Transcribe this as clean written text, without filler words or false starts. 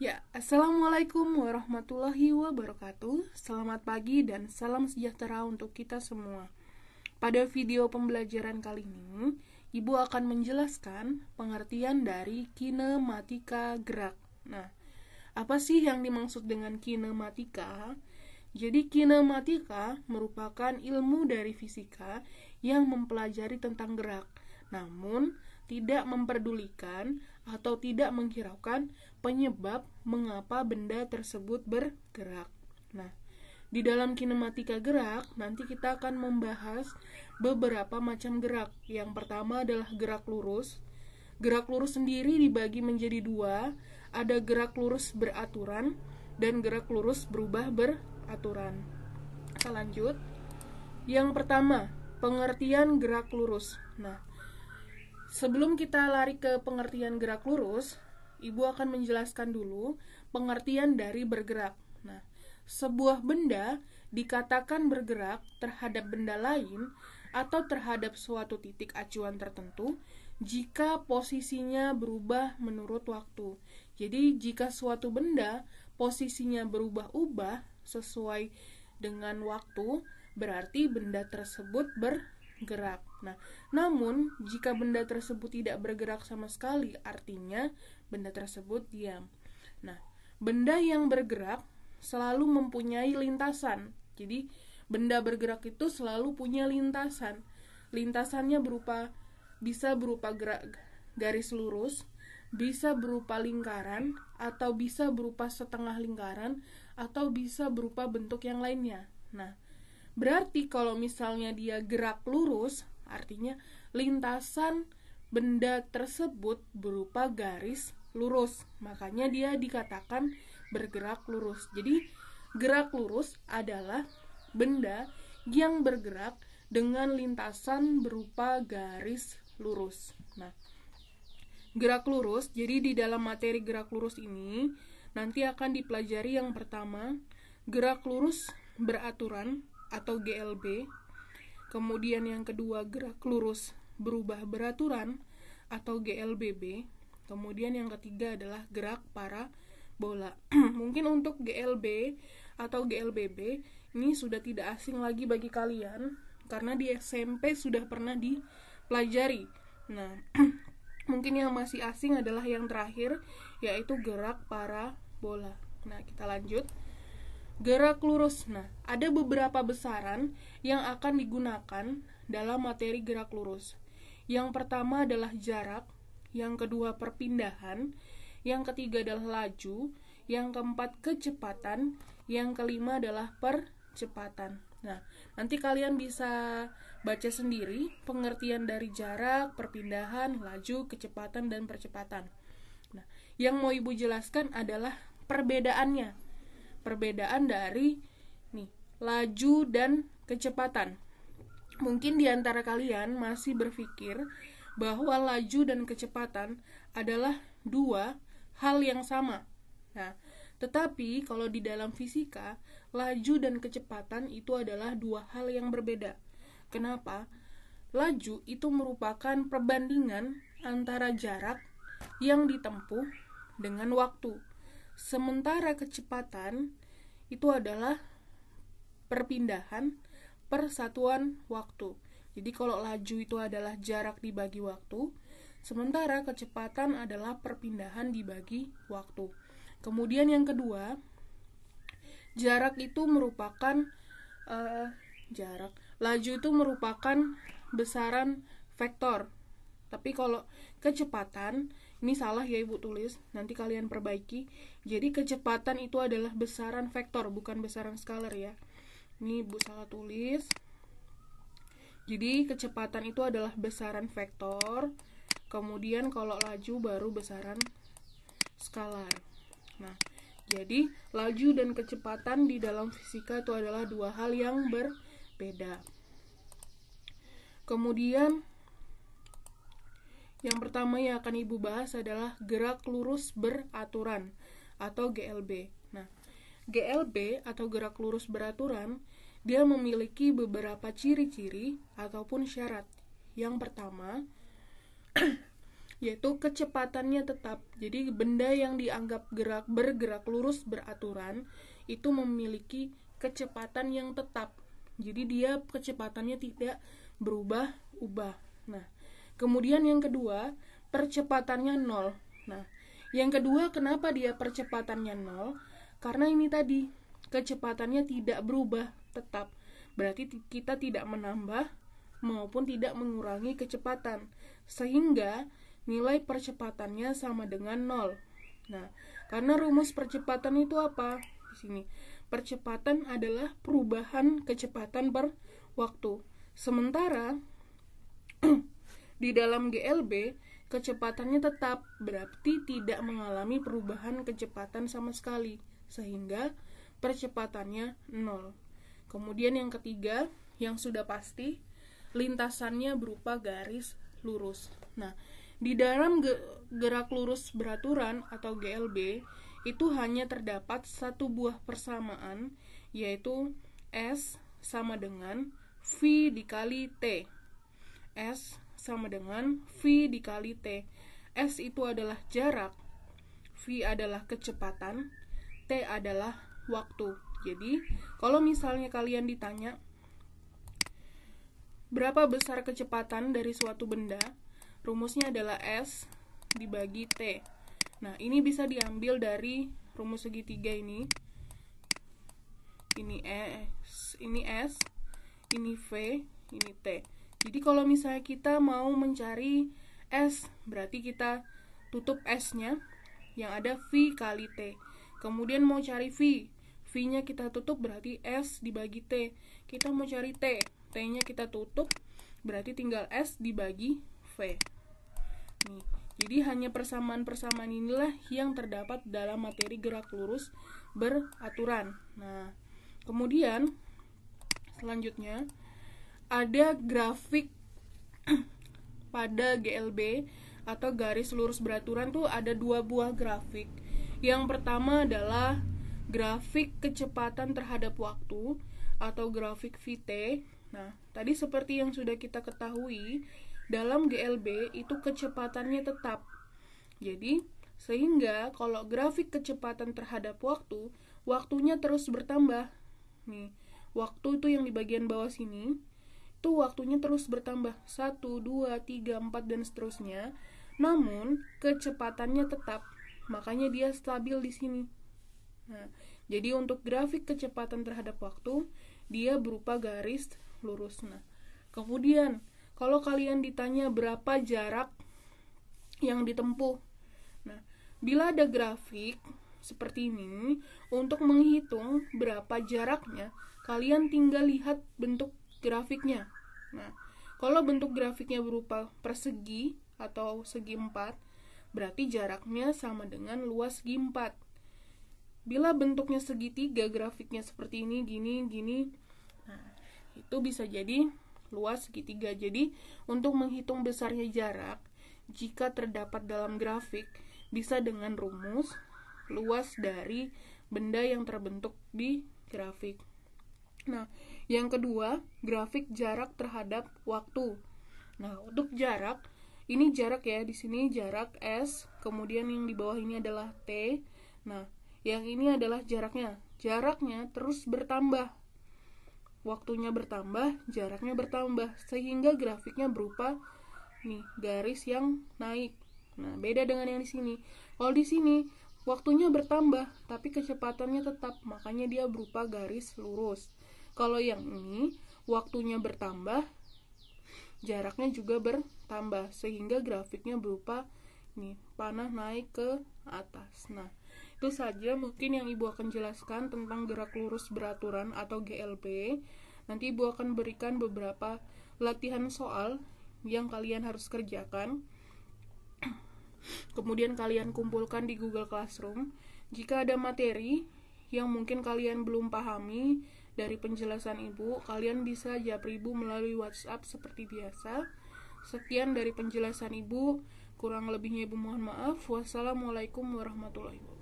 Ya, Assalamualaikum warahmatullahi wabarakatuh. Selamat pagi dan salam sejahtera untuk kita semua. Pada video pembelajaran kali ini, Ibu akan menjelaskan pengertian dari kinematika gerak. Nah, apa sih yang dimaksud dengan kinematika? Jadi kinematika merupakan ilmu dari fisika yang mempelajari tentang gerak, namun tidak memperdulikan atau tidak menghiraukan penyebab mengapa benda tersebut bergerak. Nah, di dalam kinematika gerak, nanti kita akan membahas beberapa macam gerak. Yang pertama adalah gerak lurus. Gerak lurus sendiri dibagi menjadi dua, ada gerak lurus beraturan dan gerak lurus berubah beraturan. Kita lanjut. Yang pertama, pengertian gerak lurus. Nah, sebelum kita lari ke pengertian gerak lurus, Ibu akan menjelaskan dulu pengertian dari bergerak. Nah, sebuah benda dikatakan bergerak terhadap benda lain atau terhadap suatu titik acuan tertentu jika posisinya berubah menurut waktu. Jadi, jika suatu benda posisinya berubah-ubah sesuai dengan waktu, berarti benda tersebut bergerak. Nah, namun jika benda tersebut tidak bergerak sama sekali, artinya benda tersebut diam. Nah, benda yang bergerak selalu mempunyai lintasan. Jadi, benda bergerak itu selalu punya lintasan. Lintasannya bisa berupa garis lurus, bisa berupa lingkaran, atau bisa berupa setengah lingkaran, atau bisa berupa bentuk yang lainnya. Nah, berarti kalau misalnya dia gerak lurus, artinya lintasan benda tersebut berupa garis lurus. Makanya dia dikatakan bergerak lurus. Jadi, gerak lurus adalah benda yang bergerak dengan lintasan berupa garis lurus. Nah, gerak lurus, jadi di dalam materi gerak lurus ini nanti akan dipelajari yang pertama, gerak lurus beraturan atau GLB. Kemudian yang kedua, gerak lurus berubah beraturan atau GLBB. Kemudian yang ketiga adalah gerak parabola. Mungkin untuk GLB atau GLBB ini sudah tidak asing lagi bagi kalian karena di SMP sudah pernah dipelajari. Nah, mungkin yang masih asing adalah yang terakhir, yaitu gerak parabola. Nah, kita lanjut. Gerak lurus. Nah, ada beberapa besaran yang akan digunakan dalam materi gerak lurus. Yang pertama adalah jarak, yang kedua perpindahan, yang ketiga adalah laju, yang keempat kecepatan, yang kelima adalah percepatan. Nah, nanti kalian bisa baca sendiri pengertian dari jarak, perpindahan, laju, kecepatan, dan percepatan. Nah, yang mau Ibu jelaskan adalah perbedaannya. Perbedaan dari laju dan kecepatan. Mungkin di antara kalian masih berpikir bahwa laju dan kecepatan adalah dua hal yang sama. Nah, tetapi kalau di dalam fisika, laju dan kecepatan itu adalah dua hal yang berbeda. Kenapa? Laju itu merupakan perbandingan antara jarak yang ditempuh dengan waktu. Sementara kecepatan itu adalah perpindahan persatuan waktu. Jadi kalau laju itu adalah jarak dibagi waktu, sementara kecepatan adalah perpindahan dibagi waktu. Kemudian yang kedua, jarak itu merupakan laju itu merupakan besaran vektor. Tapi kalau kecepatan, ini salah ya Ibu tulis, nanti kalian perbaiki. Jadi kecepatan itu adalah besaran vektor, bukan besaran skalar ya. Ini Ibu salah tulis. Jadi kecepatan itu adalah besaran vektor. Kemudian kalau laju baru besaran skalar. Nah, jadi laju dan kecepatan di dalam fisika itu adalah dua hal yang berbeda. Kemudian yang pertama yang akan Ibu bahas adalah gerak lurus beraturan atau GLB. Nah, GLB atau gerak lurus beraturan, dia memiliki beberapa ciri-ciri ataupun syarat. Yang pertama, yaitu kecepatannya tetap. Jadi benda yang dianggap bergerak lurus beraturan itu memiliki kecepatan yang tetap. Jadi dia kecepatannya tidak berubah-ubah. Nah, kemudian yang kedua, percepatannya 0. Nah, yang kedua kenapa dia percepatannya 0? Karena ini tadi, kecepatannya tidak berubah tetap. Berarti kita tidak menambah maupun tidak mengurangi kecepatan, sehingga nilai percepatannya sama dengan 0. Nah, karena rumus percepatan itu apa? Di sini, percepatan adalah perubahan kecepatan per waktu. Sementara di dalam GLB, kecepatannya tetap, berarti tidak mengalami perubahan kecepatan sama sekali, sehingga percepatannya 0. Kemudian yang ketiga, yang sudah pasti, lintasannya berupa garis lurus. Nah, di dalam gerak lurus beraturan atau GLB, itu hanya terdapat satu buah persamaan, yaitu S sama dengan V dikali T. S sama dengan V dikali T. S itu adalah jarak, V adalah kecepatan, T adalah waktu. Jadi, kalau misalnya kalian ditanya berapa besar kecepatan dari suatu benda, rumusnya adalah S dibagi T. Nah, ini bisa diambil dari rumus segitiga ini. Ini S, ini V, ini T. Jadi kalau misalnya kita mau mencari S, berarti kita tutup S-nya yang ada V kali T. Kemudian mau cari V, V-nya kita tutup berarti S dibagi T. Kita mau cari T, T-nya kita tutup berarti tinggal S dibagi V. Nih, jadi hanya persamaan-persamaan inilah yang terdapat dalam materi gerak lurus beraturan. Nah, kemudian selanjutnya ada grafik pada GLB atau garis lurus beraturan tuh ada dua buah grafik. Yang pertama adalah grafik kecepatan terhadap waktu atau grafik VT. Nah, tadi seperti yang sudah kita ketahui, dalam GLB itu kecepatannya tetap. Jadi, sehingga kalau grafik kecepatan terhadap waktu, waktunya terus bertambah. Nih, waktu itu yang di bagian bawah sini, itu waktunya terus bertambah 1, 2, 3, 4 dan seterusnya. Namun kecepatannya tetap, makanya dia stabil di sini. Nah, jadi untuk grafik kecepatan terhadap waktu, dia berupa garis lurus. Nah, kemudian kalau kalian ditanya berapa jarak yang ditempuh, nah, bila ada grafik seperti ini, untuk menghitung berapa jaraknya, kalian tinggal lihat bentuk grafiknya. Nah, kalau bentuk grafiknya berupa persegi atau segi 4, berarti jaraknya sama dengan luas segi 4. Bila bentuknya segitiga, grafiknya seperti ini, gini, nah, itu bisa jadi luas segitiga. Jadi, untuk menghitung besarnya jarak, jika terdapat dalam grafik, bisa dengan rumus luas dari benda yang terbentuk di grafik. Nah, yang kedua, grafik jarak terhadap waktu. Nah, untuk jarak, ini jarak ya, di sini jarak S, kemudian yang di bawah ini adalah T. Nah, yang ini adalah jaraknya. Jaraknya terus bertambah. Waktunya bertambah, jaraknya bertambah, sehingga grafiknya berupa nih, garis yang naik. Nah, beda dengan yang di sini. Kalau di sini waktunya bertambah, tapi kecepatannya tetap, makanya dia berupa garis lurus. Kalau yang ini waktunya bertambah, jaraknya juga bertambah, sehingga grafiknya berupa nih, panah naik ke atas. Nah, itu saja mungkin yang Ibu akan jelaskan tentang gerak lurus beraturan atau GLB. Nanti Ibu akan berikan beberapa latihan soal yang kalian harus kerjakan. Kemudian kalian kumpulkan di Google Classroom. Jika ada materi yang mungkin kalian belum pahami dari penjelasan Ibu, kalian bisa japri Ibu melalui WhatsApp seperti biasa. Sekian dari penjelasan Ibu, kurang lebihnya Ibu mohon maaf. Wassalamualaikum warahmatullahi wabarakatuh.